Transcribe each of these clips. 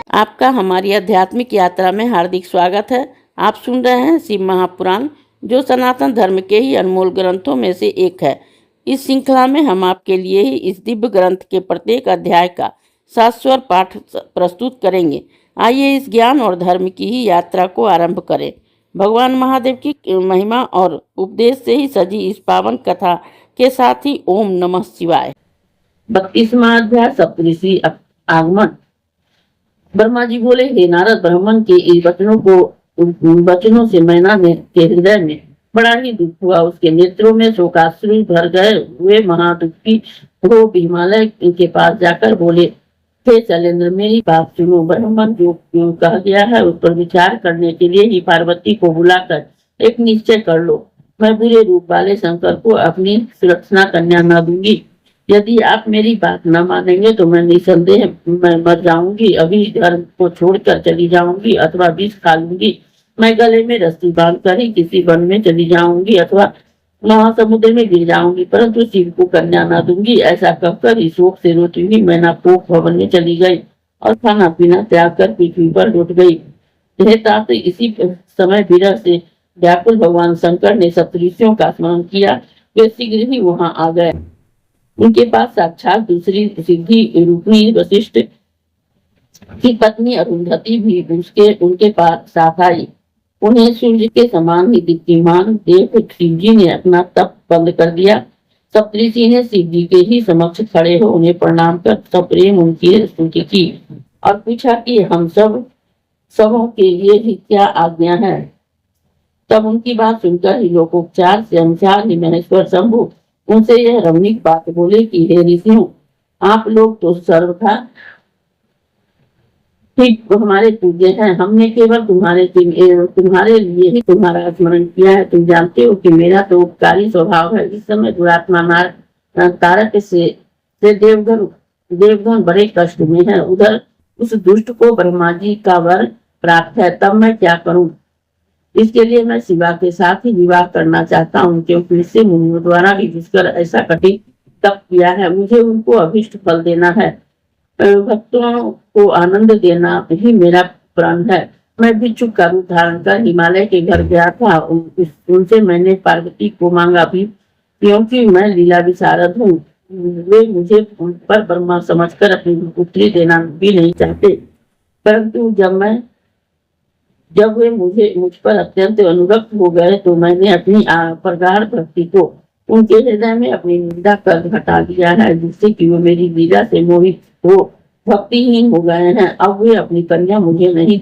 आपका हमारी आध्यात्मिक यात्रा में हार्दिक स्वागत है। आप सुन रहे हैं शिव महापुराण, जो सनातन धर्म के ही अनमोल ग्रंथों में से एक है। इस श्रृंखला में हम आपके लिए ही इस दिव्य ग्रंथ के प्रत्येक अध्याय का शाश्वत पाठ प्रस्तुत करेंगे। आइए इस ज्ञान और धर्म की ही यात्रा को आरंभ करें। भगवान महादेव की महिमा और उपदेश से ही सजी इस पावन कथा के साथ ही ओम नमः शिवाय। 32वां अध्याय सप्तऋषि आगमन। ब्रह्मा जी बोले, हे नारद, ब्राह्मण के इस वचनों से मैना के हृदय में बड़ा ही दुख हुआ। उसके नेत्रों में शोकाश्रु भर गए। वे महादुखी हो हिमालय के पास जाकर बोले, हे शैलेंद्र, मेरी बात सुनो। ब्राह्मण जो कह गया है उस पर विचार करने के लिए ही पार्वती को बुलाकर एक निश्चय कर लो। मैं बुरे रूप वाले शंकर को अपनी सुरक्षा कन्या न दूंगी। यदि आप मेरी बात न मानेंगे तो मैं निसंदेह मैं मर जाऊंगी, अभी घर को छोड़कर चली जाऊंगी अथवा विष खा लूंगी। मैं गले में रस्सी बांधकर ही किसी वन में चली जाऊंगी अथवा महासमुद्र में गिर जाऊंगी, परंतु शिव को कन्या न दूंगी। ऐसा कहकर ही शोक से रोती हुई मैना पोख भवन में चली गई और खाना पीना त्याग कर पृथ्वी पर लौट गई। इसी समय विरह से व्याकुल भगवान शंकर ने सप्तऋषियों का स्मरण किया। वे शीघ्र ही वहां आ गए। उनके पास साक्षात दूसरी सिद्धि रूपणी वशिष्ठ की पत्नी अरुंधति भी उनके पास साथ आई। उन्हें सूर्य के समान ही दीप्तिमान देव शिव जी ने अपना तप बंद कर दिया। सप्तऋषि ने शिव जी के ही समक्ष खड़े हो उन्हें प्रणाम कर सप्रेम उनकी स्तुति की और पूछा कि हम सबों के लिए ही क्या आज्ञा है। तब उनकी बात सुनकर ही लोकोपचार से अनुसार ही महेश्वर शंभु उनसे यह रमणीक बात बोले कि हे ऋषियों, आप लोग तो सर्वथा ठीक हमारे पूज्य हैं। हमने केवल तुम्हारे लिए ही तुम्हारा स्मरण किया है। तुम जानते हो कि मेरा तो उपकारी स्वभाव है। इस समय दुरात्मा तारक से देवगण बड़े कष्ट में है। उधर उस दुष्ट को ब्रह्मा जी का वर प्राप्त है। तब मैं क्या करूं? इसके लिए मैं शिवा के साथ ही विवाह करना चाहता हूँ, क्योंकि इससे मुनियों द्वारा भी जिसकर ऐसा कठिन तप किया है। मुझे उनको अभिष्ट फल देना है। भक्तों को आनंद देना ही मेरा प्रण है। मैं भिक्षु का रूप धारण कर हिमालय के घर गया था। उनसे मैंने पार्वती को मांगा भी, क्योंकि मैं लीला विशारद हूँ। वे मुझे उन पर ब्रह्मा समझकर अपनी पुत्री देना भी नहीं चाहते, परंतु जब वे मुझ पर अत्यंत अनुरक्त हो गए तो मैंने अपनी प्रगाढ़ भक्ति को उनके हृदय में अपनी निंदा कर हटा दिया है, जिससे कि वो मेरी लीला से मोहित हो भक्तिहीन हो गए हैं। अब वे अपनी कन्या मुझे नहीं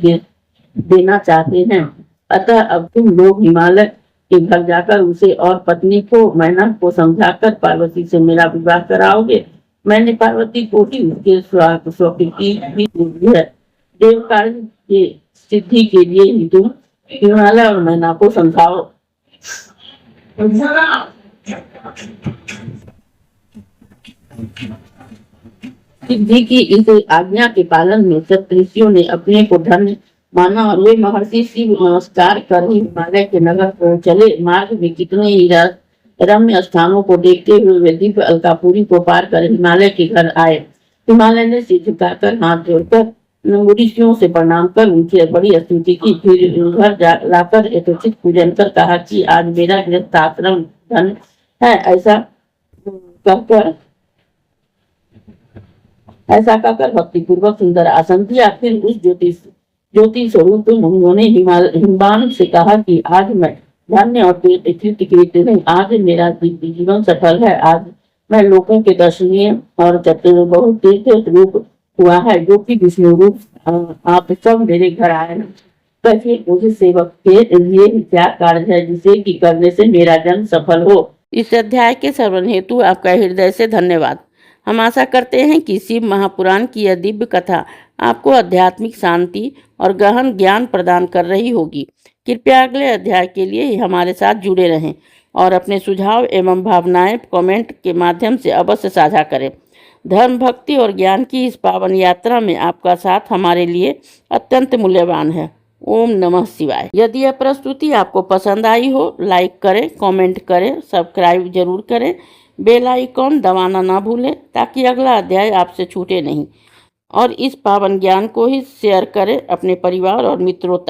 देना चाहते हैं। अतः अब तुम लोग हिमालय के घर जाकर उसे और पत्नी को मैना को समझाकर पार्वती से मेरा विवाह कराओगे। मैंने पार्वती को ही उसके स्वकृति भी दी है। देव कार्य के सिद्धि के लिए ही तुम हिमालय और मैना को समझाओ। सिद्धि की इस आज्ञा के पालन में सप्तऋषियों ने अपने को धन्य माना और वे महर्षि शिव नमस्कार कर हिमालय के नगर को चले। मार्ग में कितने ही रम्य स्थानों को देखते हुए वे दिव्य अलकापुरी को पार कर हिमालय के घर आए। हिमालय ने सिर झुकाकर हाथ जोड़कर ऋषियों से प्रणाम कर उनकी बड़ी स्तुति की। फिर घर लाकर यथोचित पूजन कर कहा कि आज मेरा गृहस्थ आश्रम धन है। ऐसा कहकर भक्ति पूर्वक सुंदर आसन दिया। फिर उस ज्योति स्वरूप उन्होंने हिमबान से कहा कि आज मैं धन्य और कीर्ति हूँ। आज मेरा जीवन सफल है। आज मैं लोगों के दर्शनीय और बहुत तीर्थ रूप हुआ है, जो कि विष्णु रूप आप सब मेरे घर आए। कैसे मुझे सेवक के लिए क्या कार्य है जिसे कि करने से मेरा जन्म सफल हो। इस अध्याय के श्रवण हेतु आपका हृदय से धन्यवाद। हम आशा करते हैं कि शिव महापुराण की यह दिव्य कथा आपको आध्यात्मिक शांति और गहन ज्ञान प्रदान कर रही होगी। कृपया अगले अध्याय के लिए हमारे साथ जुड़े रहें और अपने सुझाव एवं भावनाएं कमेंट के माध्यम से अवश्य साझा करें। धर्म, भक्ति और ज्ञान की इस पावन यात्रा में आपका साथ हमारे लिए अत्यंत मूल्यवान है। ओम नमः शिवाय। यदि यह प्रस्तुति आपको पसंद आई हो, लाइक करें, कमेंट करें, सब्सक्राइब जरूर करें, बेल आइकॉन दबाना ना भूलें ताकि अगला अध्याय आपसे छूटे नहीं। और इस पावन ज्ञान को ही शेयर करें अपने परिवार और मित्रों तक।